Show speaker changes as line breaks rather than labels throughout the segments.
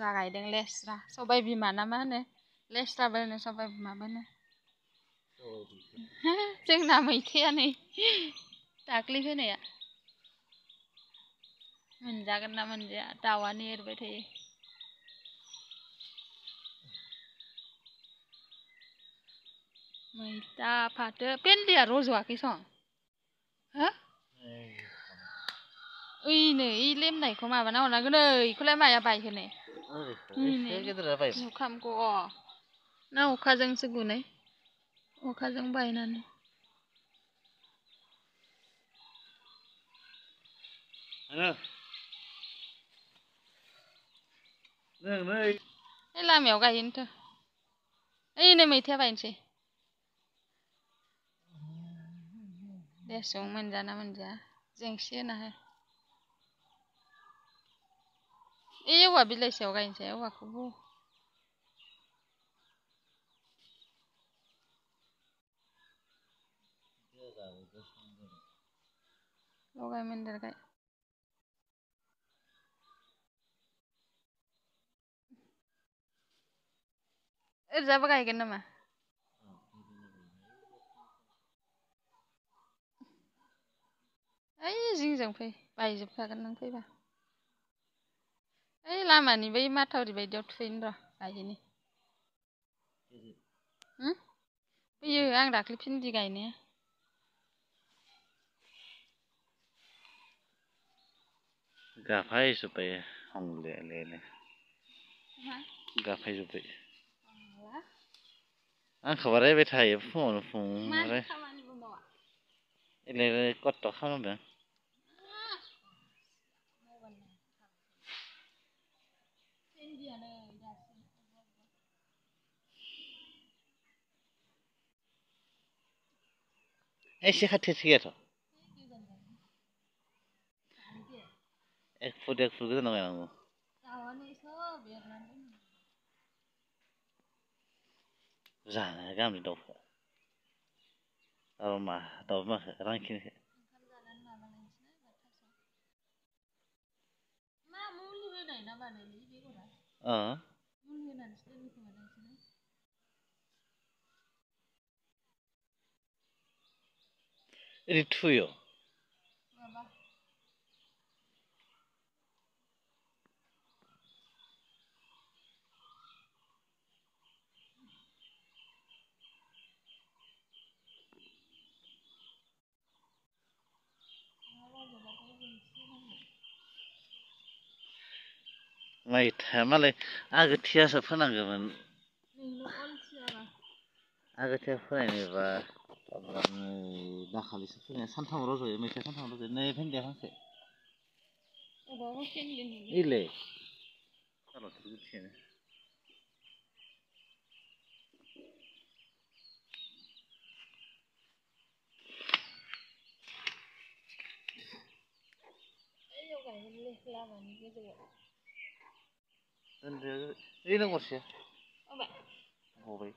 गायदों लेस्रा सबाय बिमा ना मा होनो लेस्राबो होनो सबाय बिमाबो होनो जोंना मैथाया नै दाख्लै होनाया मोनजागोन ना मोनजाया दाउआनो एरबाय थायो मैथा फाथो भेन्दिया रज'वाखै सं हो ओइनो इ लेमनायखौ माबाना हरनांगोन इखौलाय माया बायहोनो जुखामखौ ना अखाजोंसो गुनाय अखाजों बायनानै लामायाव गायोनोथ' ओइनो मैथाया बायनोसै देसुं मोनजाना मोनजाया जेंसि होना हो औवा बिलाइसेयाव गायनोसै औवाखौबो लगाय मोन्देर गाय ओरैजाबो गायगोन नामा ओइ जिंजों फै बायजोबखागोन नों फैबा ओइ लामानि बै माथावरि बायदियाव थुहैनो र' गायहैनि फैयो आं दाख्लै भिन्दि गायनाया
गाफायजोब्बाय हंलेलेनो गाफायजोब्बाय आंखौ रायबाय थायो फुङावनो फुंनिफ्राय इलाय खस्थ' खालामदों एसे खाथियावसो गैयाथ' एक फुट गोजानाव गायनांगौ जानो गामिनि दाउखौ मा दाउ बिमाखौ रांखिनिखौ ओरै थुयो मैथा मालाय आगोथियासो फोनांगौमोन आगोथिया फोनायनिबा दाखालिसो फोनाया सानथाम रज'यो मैथा सानथाम रज'यो नै भेन्दिया फांसे इलाय
लामानि गोजौआव
ओइनो गरसे गबाय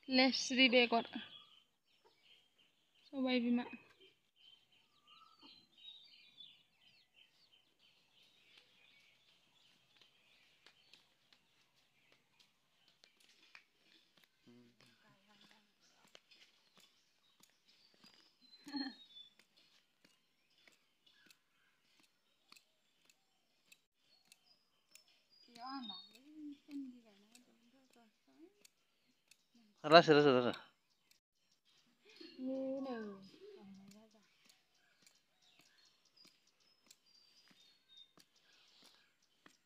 लेस्रि बेगर सबाय बिमा
लासै लासै लासै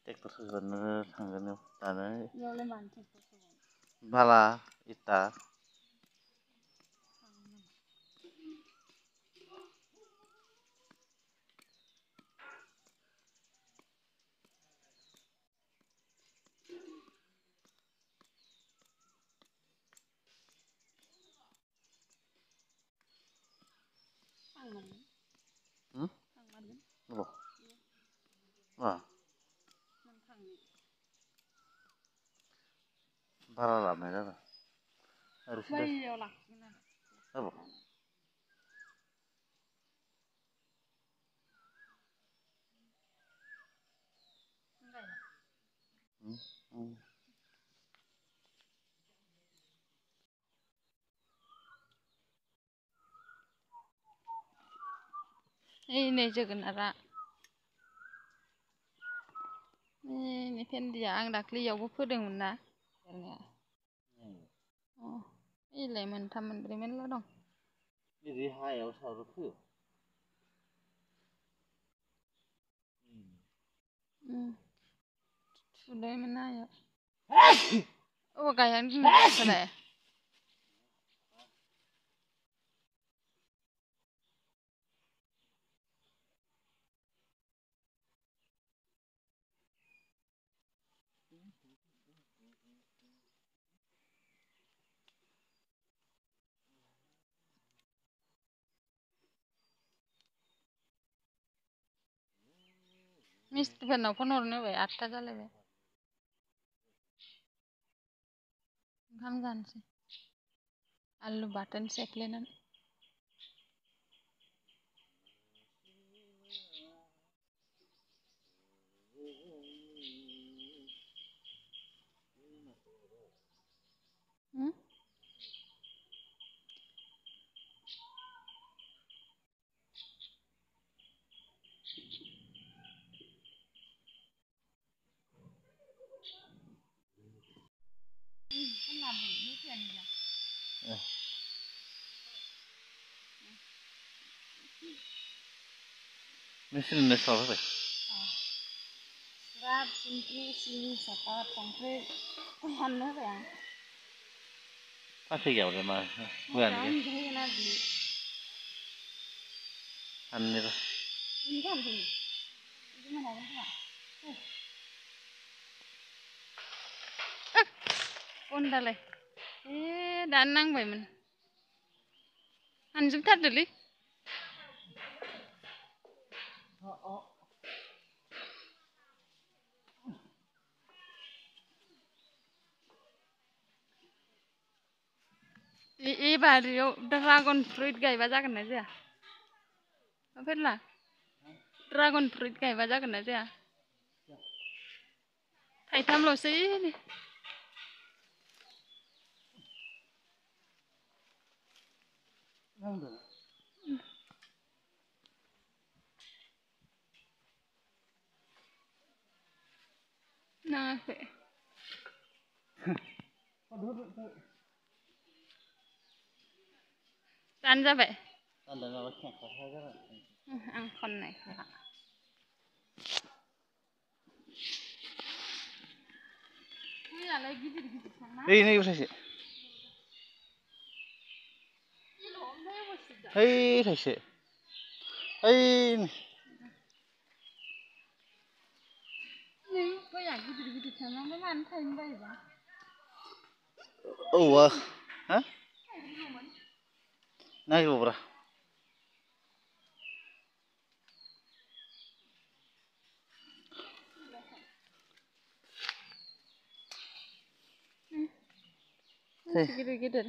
ट्रेक्टर सोजानो थांगोन दानो बाला इथा बारा लाबोनाय जादों
बैयाव लाखिगोन आरो नै जोगोनारा नै भेन्दिया आं दाख्लैयावबो फोदोंमोन ना इलाय मोनथाम मोनब्रै मेरला दं
बिदि हायाव सारो फोयो
थुलायमोन हायाव गायहां दिनै मिस्ट्रिफोरनाव फन हरनो होबाय 8टा जालायबाय ओंखाम जानोसै आलु बाथोन सेफ्लेनानै
मेचिनजोंनो सावहोबाय
बिराद संख्रि सिनि सापात संख्रि हाननो होबाय आं
फासै गैयाबालाय मा होआनो गैया हाननोबा
गन्दालाय दानो नांबायमोन हानजोबथारदोलै बारियाव ड्रागन फ्रुइट गायबा जागोन ना जाया फेरला ड्रागन फ्रुइट गायबा जागोन ना जाया थाइथामल'सै नाङाखै दानो जाबाय आं खननायखौ गिदिर गिदिर थांना
नै थाइसे थाइसे
गया गिदिर गिदिर थांनांगौ मानो थायनो बायोबा
औवा हा नायगौब्रा
गिदिर गिदिर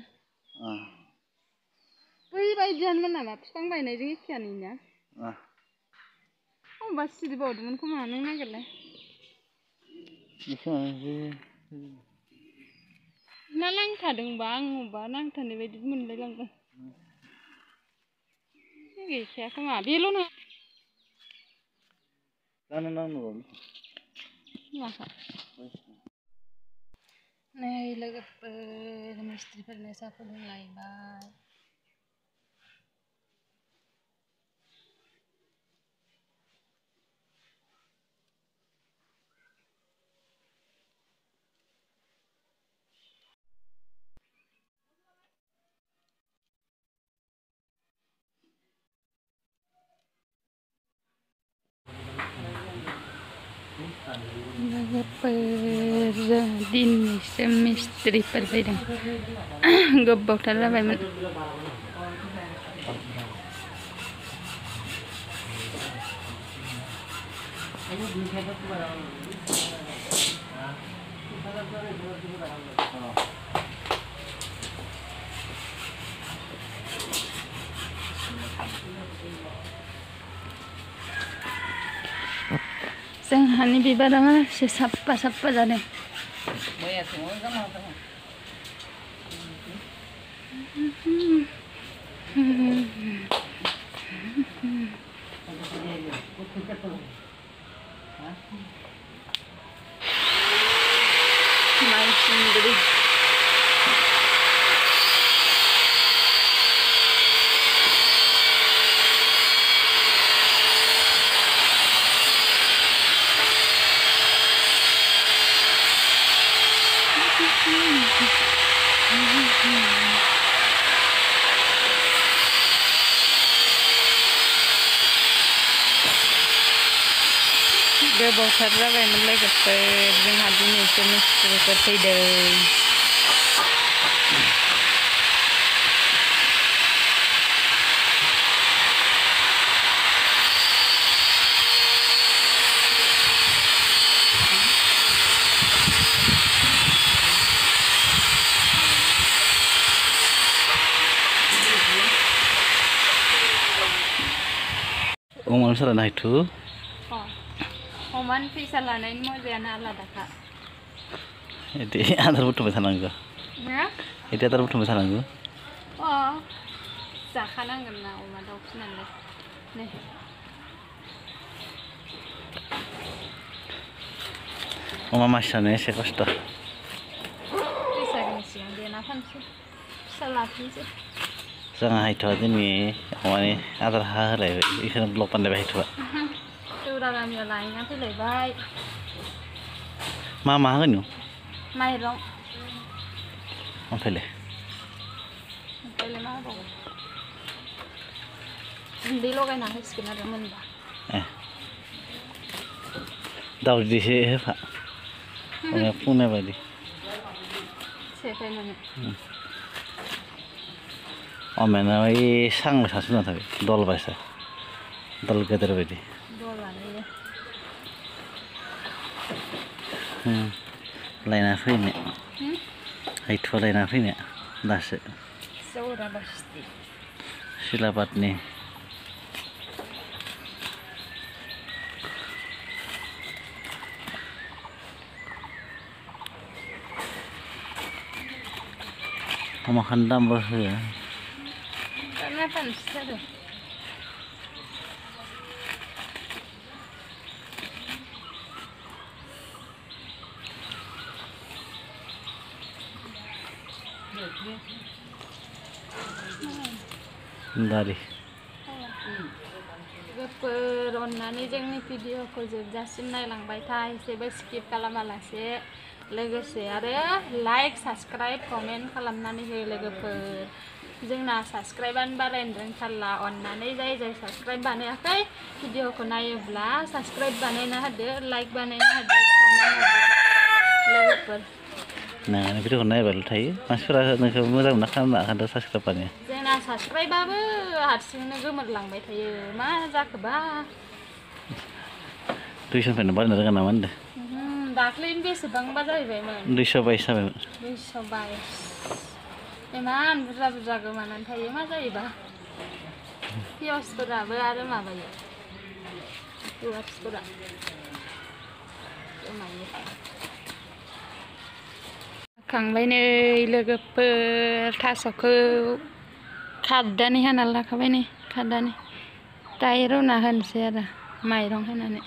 बैबायदियानोमोन नामा बिफां बायनायजों एखेयानो अबा सिरिबावदोंमोन खोमा नों नागिरलाय ना नांथादोंबा आं अबा नांथानाय बायदि मोनलाय लांदों गैखाया खोमा बेल' नङा
जानो नांगौ
नै लोगोफोर मिस्ट्रिफोरनो साहा फुदुंलायबाय लोगोफोर दिनैसो मिस्ट्रिफोर फैदों गोबावथार जाबायमोन जोंहानि बिबारा एसे साफा साफा जादों Mancing गोबावथार जाबायमोन लोगोफोर जोंहा दिनैसो मिस्ट्रिफोर फैदों
अमानो सालायनो हायथु
अमान फैसा लानायनि मजायानो आलादाखा
इदि आदार बुथुमबाय थानांगौ इदि आदार बुथुमबाय थानांगौ
जाखानांगोन ना अमा दाउ फिनानै नै
अमा मासे जानो एसे खस्थ'
बैसागोनि सिगां देना फानसै फिसा लाफिनसै
जोंहा हायथ'आ दिनै अमानि आदार होलायबाय बेखौनो ब्लग बानायबाय हायथ'आ
दौरा गामियाव लायना फैलायबाय
मा होगोन नों
माइरं
ओमफ्रायलाय
मा होबावो गुन्दै लगायना होसिगोन आरो मोनबा
दाउदैसो होफा अमाया फुंनाय बायदि
सेफायनानै
अमायानो ओइ सांबाय थासोना थाबाय दल बायसा दल गेदेर बायदि लायना फैनो हायथुआ लायना फैनो दासो सिलाबादनि अमाखौनो दामबो होआ दारि
लोगोफोर अननानै जोंनि भिडिअखौ जोबजासिम नायलांबाय था एसेबो स्किप खालामालासे लोगोसे आरो लाइक साबस्क्राइब कमेन्ट खालामनानै हो लोगोफोर जोंना साबस्क्राइबानो बारायनो रोंथारला अननानै जाय साबस्क्राइब बानायाखै भिडिअखौ नायोब्ला साबस्क्राइब बानायना होदो लाइक बानायना होदो कमेन्ट होदो लोगोफोर
नोंनि भिडिअखौ नायबाल' थायो मानसिफोरा नोंखौ मोजां मोना खालामना होदो साबस्क्राइब बानाय
जोंना साबस्क्राइबाबो हारसिंनो गोमोरलांबाय थायो मा जाखोबा
200निफ्रायनो बारायनो रोङा नामा होनदों
दाख्लैनो बेसेबांबा जाहैबायमोन
222 जाबायमोन
222 इमान बुरजा गोमानानै थायो मा जायोबा भिउसफोराबो आरो माबायो भिउवार्सफोरा गोमायो खांबाय नै लोगोफोर थास'खौ खादानि हाना लाखाबाय नै खादानि दायो रुना होनोसै आरो माइरं होनानै